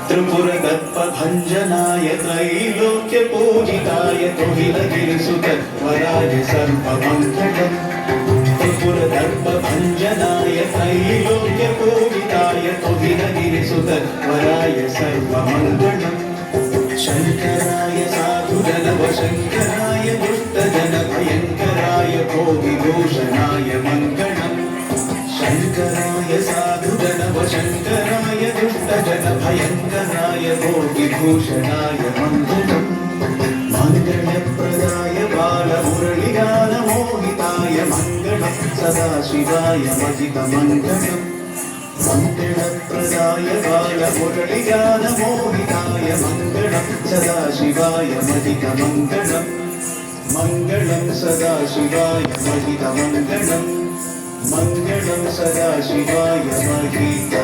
त्रिपुरदत्तभञ्जनाय त्रैलोक्यपूजिताय तुहिलगिरिसुतवराय सर्वमङ्गलम् त्रिपुरदत्तभञ्जनाय त्रैलोक्यपूजिताय तुहिलगिरिसुतवराय सर्वमङ्गलम् शङ्कराय साधुजनवशङ्कराय दुष्टजनभयङ्कराय भोगिभूषणाय मङ्गलम् शङ्कराय साधुजनवशङ्कराय दुष्टजनभयङ्कराय भोगिभूषणाय मङ्गलम् मङ्गलप्रदाय बालमुरळिगानमोहिताय मङ्गलम् सदाशिवाय महितमङ्गलम् मङ्गलप्रदाय बालमुरळिगानमोहिताय मङ्गलम् सदाशिवाय महितमङ्गलम् मङ्गलं सदाशिवाय महितमङ्गलम् मङ्गलं सदाशिवाय महितमङ्गलम्।